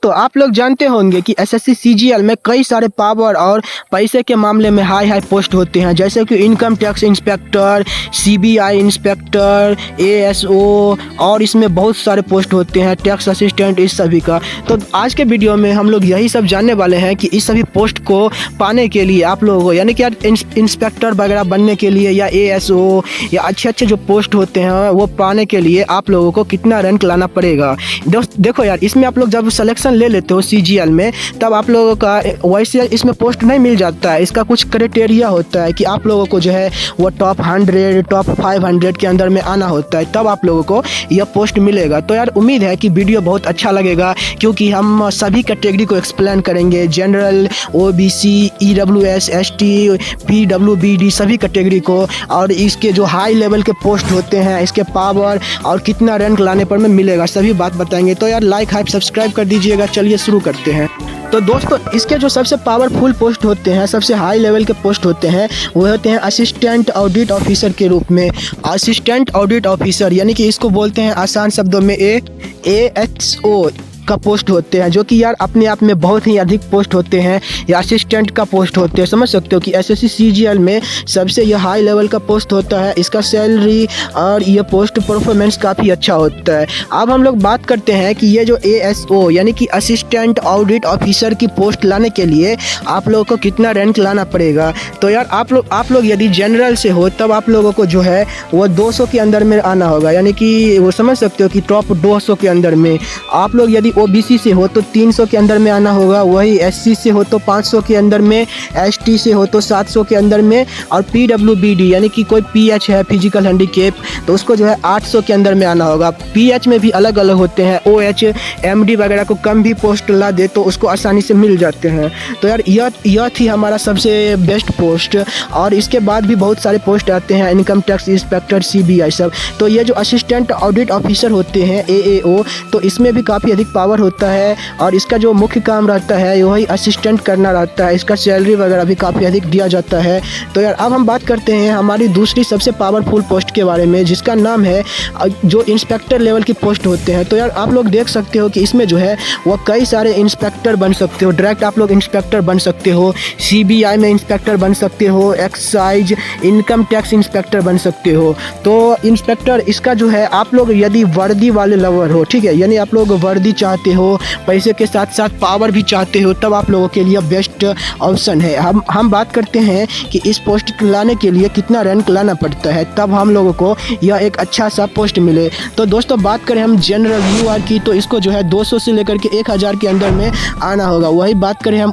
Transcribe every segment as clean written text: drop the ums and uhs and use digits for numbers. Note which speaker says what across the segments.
Speaker 1: दोस्तों आप लोग जानते होंगे कि एसएससी सीजीएल में कई सारे पावर और पैसे के मामले में हाई पोस्ट होते हैं, जैसे कि income tax inspector, CBI inspector, ASO और इसमें बहुत सारे पोस्ट होते हैं, टैक्स असिस्टेंट, इस सभी का। तो आज के वीडियो में हम लोग यही सब जानने वाले हैं कि इस सभी पोस्ट को पाने के लिए आप लोगों को यानी कि इंस्पेक्टर वगैरह बनने के लिए या एएसओ या अच्छे जो पोस्ट होते हैं वो पाने के लिए आप लोगों को कितना रैंक लाना पड़ेगा। दोस्त देखो यार, इसमें आप लोग जब सिलेक्शन ले लेते हो सीजीएल में तब आप लोगों का वैसे इसमें पोस्ट नहीं मिल जाता है। इसका कुछ क्राइटेरिया होता है कि आप लोगों को जो है वो टॉप 100 टॉप 500 के अंदर में आना होता है, तब आप लोगों को यह पोस्ट मिलेगा। तो यार उम्मीद है कि वीडियो बहुत अच्छा लगेगा, क्योंकि हम सभी कैटेगरी को एक्सप्लेन करेंगे, general, OBC, EWS, ST, PWBD सभी कैटेगरी को, और इसके जो हाई लेवल के पोस्ट होते हैं, इसके पावर और कितना रैंक लाने पर में मिलेगा, सभी बात बताएंगे। तो यार लाइक हाइप सब्सक्राइब कर दीजिएगा। चलिए शुरू करते हैं। तो दोस्तों इसके जो सबसे पावरफुल पोस्ट होते हैं, सबसे हाई लेवल के पोस्ट होते हैं, वो होते हैं असिस्टेंट ऑडिट ऑफिसर के रूप में। असिस्टेंट ऑडिट ऑफिसर यानी कि इसको बोलते हैं आसान शब्दों में AHO का पोस्ट होते हैं, जो कि यार अपने आप में बहुत ही अधिक पोस्ट होते हैं या असिस्टेंट का पोस्ट होते हैं। समझ सकते हो कि एसएससी सीजीएल में सबसे यह हाई लेवल का पोस्ट होता है। इसका सैलरी और ये पोस्ट परफॉर्मेंस काफ़ी अच्छा होता है। अब हम लोग बात करते हैं कि ये जो ASO यानी कि असिस्टेंट ऑडिट ऑफिसर की पोस्ट लाने के लिए आप लोगों को कितना रैंक लाना पड़ेगा। तो यार आप लोग यदि जनरल से हो तब आप लोगों को जो है वो 200 के अंदर में आना होगा, यानी कि वो समझ सकते हो कि टॉप 200 के अंदर में। आप लोग यदि ओबीसी से हो तो 300 के अंदर में आना होगा, वही एससी से हो तो 500 के अंदर में, एसटी से हो तो 700 के अंदर में, और पीडब्ल्यूबीडी यानी कि कोई पीएच है फिजिकल हैंडीकैप तो उसको जो है 800 के अंदर में आना होगा। पीएच में भी अलग अलग होते हैं, ओएच, एमडी वगैरह को कम भी पोस्ट ला दे तो उसको आसानी से मिल जाते हैं। तो यार यह थी हमारा सबसे बेस्ट पोस्ट, और इसके बाद भी बहुत सारे पोस्ट आते हैं, इनकम टैक्स इंस्पेक्टर, सीबीआई सब। तो ये जो असिस्टेंट ऑडिट ऑफिसर होते हैं AAO, तो इसमें भी काफ़ी अधिक पावर होता है, और इसका जो मुख्य काम रहता है वही असिस्टेंट करना रहता है। इसका सैलरी वगैरह भी काफ़ी अधिक दिया जाता है। तो यार अब हम बात करते हैं हमारी दूसरी सबसे पावरफुल पोस्ट के बारे में, जिसका नाम है जो इंस्पेक्टर लेवल की पोस्ट होते हैं। तो यार आप लोग देख सकते हो कि इसमें जो है वो कई सारे इंस्पेक्टर बन सकते हो, डायरेक्ट आप लोग इंस्पेक्टर बन सकते हो, सीबीआई में इंस्पेक्टर बन सकते हो, एक्साइज, इनकम टैक्स इंस्पेक्टर बन सकते हो। तो इंस्पेक्टर इसका जो है आप लोग यदि वर्दी वाले लवर हो, ठीक है, यानी आप लोग वर्दी चाहते हो, पैसे के साथ साथ पावर भी चाहते हो, तब आप लोगों के लिए बेस्ट ऑप्शन है। हम बात करते हैं कि इस पोस्ट लाने के लिए कितना रैंक लाना पड़ता है, तब हम लोगों को यह एक अच्छा सा पोस्ट मिले। तो दोस्तों बात करें हम जनरल यूआर की, तो इसको जो है 200 से लेकर के 1000 के अंदर में आना होगा। वही बात करें हम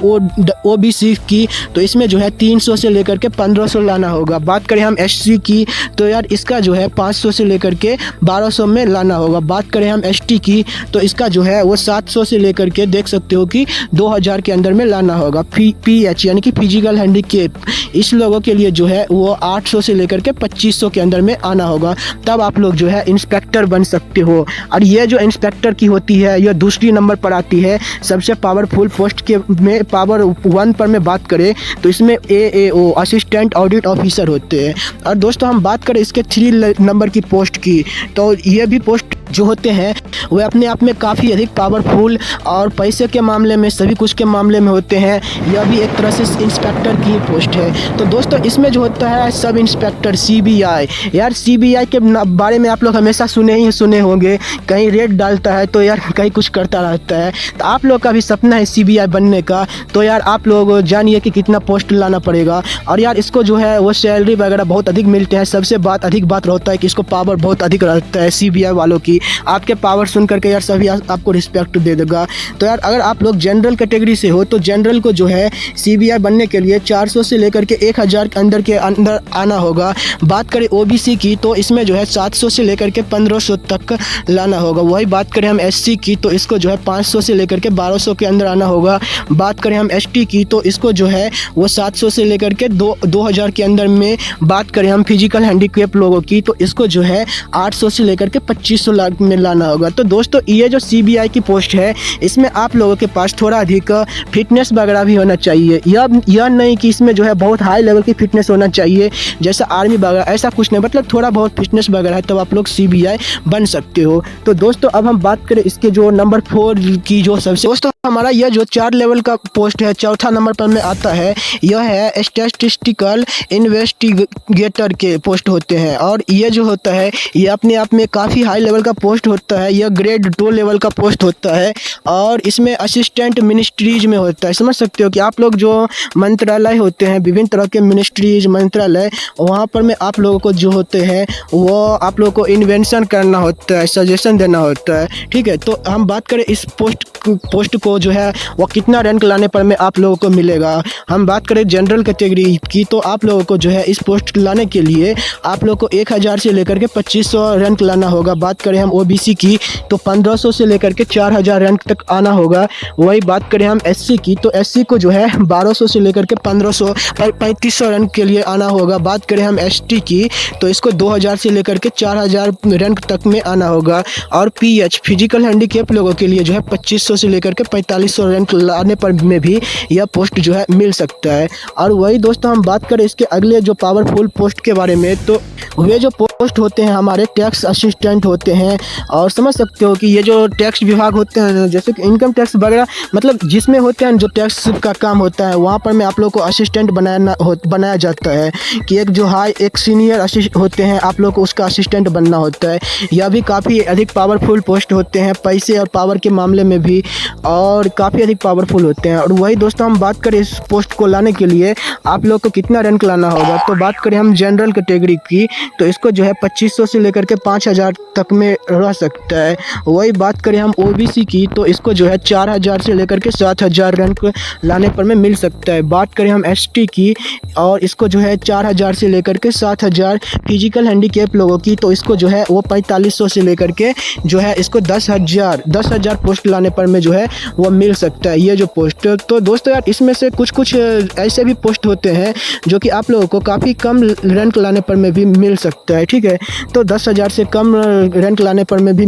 Speaker 1: ओबीसी की, तो इसमें जो है 300 से लेकर के 1500 लाना होगा। बात करें हम एससी की, तो यार इसका जो है 500 से लेकर के 1200 में लाना होगा। बात करें हम एसटी की, तो इसका जो है वो 700 से लेकर के देख सकते हो कि 2000 के अंदर में लाना होगा। पीएच यानी कि फिजिकल हैंडीकैप, इस लोगों के लिए जो है वो 800 से लेकर के 2500 के अंदर में आना होगा, तब आप लोग जो है इंस्पेक्टर बन सकते हो। और ये जो इंस्पेक्टर की होती है यह दूसरी नंबर पर आती है सबसे पावरफुल पोस्ट के में। पावर 1 पर मैं बात करें तो इसमें AAO असिस्टेंट ऑडिट ऑफिसर होते हैं। और दोस्तों हम बात करें इसके 3 नंबर की पोस्ट की, तो ये भी पोस्ट जो होते हैं वे अपने आप में काफ़ी अधिक पावरफुल और पैसे के मामले में सभी कुछ के मामले में होते हैं। यह भी एक तरह से इंस्पेक्टर की पोस्ट है। तो दोस्तों इसमें जो होता है सब इंस्पेक्टर सीबीआई, यार सीबीआई के बारे में आप लोग हमेशा सुने होंगे, कहीं रेड डालता है तो यार कहीं कुछ करता रहता है। तो आप लोग का भी सपना है सीबीआई बनने का, तो यार आप लोग जानिए कि कितना पोस्ट लाना पड़ेगा। और यार इसको जो है वो सैलरी वगैरह बहुत अधिक मिलते हैं। सबसे अधिक बात रहता है कि इसको पावर बहुत अधिक रहता है सीबीआई वालों की। आपके पावर सुन करके यार सभी आपको रिस्पेक्ट दे देगा। तो यार अगर आप लोग जनरल कैटेगरी से हो तो जनरल को जो है सीबीआई बनने के लिए 400 से लेकर के 1000 के अंदर आना होगा। बात करें ओबीसी की, तो इसमें जो है 700 से लेकर के 1500 तक लाना होगा। वही बात करें हम एससी की, तो इसको जो है 500 से लेकर के 1200 के अंदर आना होगा। बात करें हम एसटी की, तो इसको जो है वो 700 से लेकर के 2000 के अंदर में। बात करें हम फिजिकल हैंडीकैप लोगों की, तो इसको जो है 800 से लेकर के 2500 तक में लाना होगा। तो दोस्तों ये जो CBI की पोस्ट है इसमें आप लोगों के पास थोड़ा अधिक फिटनेस वगैरह भी होना चाहिए। यह नहीं कि इसमें जो है बहुत हाई लेवल की फिटनेस होना चाहिए जैसा आर्मी वगैरह, ऐसा कुछ नहीं, मतलब थोड़ा बहुत फिटनेस वगैरह है तो आप लोग CBI बन सकते हो। तो दोस्तों अब हम बात करें इसके जो नंबर 4 की जो सबसे दोस्तों हमारा यह जो 4 लेवल का पोस्ट है, चौथा नंबर पर में आता है, यह है स्टैटिस्टिकल इन्वेस्टिगेटर के पोस्ट होते हैं। और ये जो होता है ये अपने आप में काफ़ी हाई लेवल का पोस्ट होता है। यह ग्रेड 2 लेवल का पोस्ट होता है और इसमें असिस्टेंट मिनिस्ट्रीज में होता है। समझ सकते हो कि आप लोग जो मंत्रालय होते हैं, विभिन्न तरह के मिनिस्ट्रीज मंत्रालय, वहाँ पर में आप लोगों को जो होते हैं वो आप लोगों को इन्वेंशन करना होता है, सजेशन देना होता है। ठीक है, तो हम बात करें इस पोस्ट को जो है वो कितना रैंक लाने पर में आप लोगों को मिलेगा। हम बात करें जनरल कैटेगरी की तो आप लोगों को जो है इस पोस्ट लाने के लिए आप लोगों को 1000 से लेकर के 2500 रैंक लाना होगा। बात करें हम OBC की तो 1500 से लेकर के 4000 रैंक तक आना होगा। वही बात करें हम SC की तो SC को जो है 1200 से लेकर के 1500 3500 रैंक के लिए आना होगा। बात करें हम ST की तो इसको 2000 से लेकर के 4000 रैंक तक में आना होगा। और PH फिजिकल हैंडीकैप लोगों के लिए जो है 2500 से लेकर के 4500 रैंक लाने पर में भी यह पोस्ट जो है मिल सकता है। और वही दोस्तों हम बात करें इसके अगले जो पावरफुल पोस्ट के बारे में, तो वे जो पोस्ट होते हैं हमारे टैक्स असिस्टेंट होते हैं। और समझ सकते हो कि ये जो टैक्स विभाग होते हैं जैसे कि इनकम टैक्स वगैरह, मतलब जिसमें होते हैं जो टैक्स का काम होता है वहाँ पर में आप लोग को असिस्टेंट बनाया जाता है कि एक सीनियर होते हैं, आप लोग को उसका असिस्टेंट बनना होता है। यह भी काफ़ी अधिक पावरफुल पोस्ट होते हैं पैसे और पावर के मामले में भी, और काफ़ी अधिक पावरफुल होते हैं। और वही दोस्तों हम बात करें इस पोस्ट को लाने के लिए आप लोग को कितना रैंक लाना होगा, तो बात करें हम जनरल कैटेगरी की तो इसको जो है 2500 से लेकर के 5000 तक में रह सकता है। वही बात करें हम OBC की तो इसको जो है 4000 से लेकर के 7000 रैंक लाने पर में मिल सकता है। बात करें हम ST की और इसको जो है 4000 से लेकर के 7000, फिजिकल हैंडीकैप लोगों की तो इसको जो है वो 4500 से लेकर के जो है इसको 10,000 पोस्ट लाने पर में जो है वो मिल सकता है ये जो पोस्ट। तो दोस्तों यार इसमें से कुछ ऐसे भी पोस्ट होते हैं जो कि आप लोगों को काफ़ी कम रैंक लाने पर में भी मिल सकता है। ठीक है, तो 10,000 से कम रैंक लाने पर में भी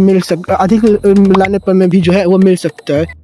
Speaker 1: अधिक लाने पर में भी जो है वो मिल सकता है।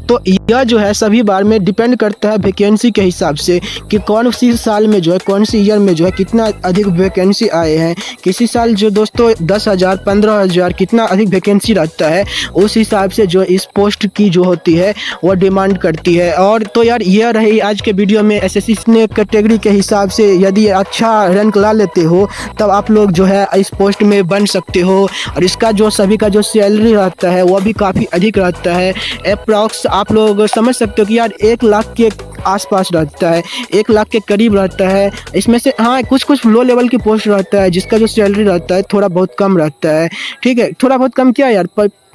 Speaker 1: तो यह जो है सभी बार में डिपेंड करता है वैकेंसी के हिसाब से कि कौन सी साल में जो है, कौन सी ईयर में जो है कितना अधिक वैकेंसी आए हैं। किसी साल जो दोस्तों 10,000 15,000 कितना अधिक वैकेंसी रहता है उस हिसाब से जो इस पोस्ट की जो होती है वो डिमांड करती है। और तो यार यह रही आज के वीडियो में SSC ने कैटेगरी के हिसाब से यदि अच्छा रैंक ला लेते हो तब आप लोग जो है इस पोस्ट में बन सकते हो। और इसका जो सभी का जो सैलरी रहता है वह भी काफ़ी अधिक रहता है। अप्रॉक्स आप लोग समझ सकते हो कि यार 1 लाख के आसपास रहता है, 1 लाख के करीब रहता है। इसमें से हाँ कुछ लो लेवल की पोस्ट रहता है जिसका जो सैलरी रहता है थोड़ा बहुत कम रहता है। ठीक है, थोड़ा बहुत कम क्या यार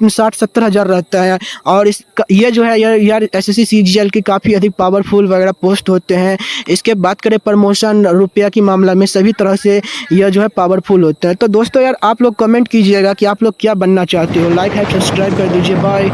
Speaker 1: 60-70 हज़ार रहता है। और ये जो है यार SSC CGL की काफ़ी अधिक पावरफुल वगैरह पोस्ट होते हैं। इसके बात करें प्रमोशन रुपया की मामला में सभी तरह से यह जो है पावरफुल होता है। तो दोस्तों यार आप लोग कमेंट कीजिएगा कि आप लोग क्या बनना चाहते हो। लाइक है, सब्सक्राइब कर दीजिए। बाय।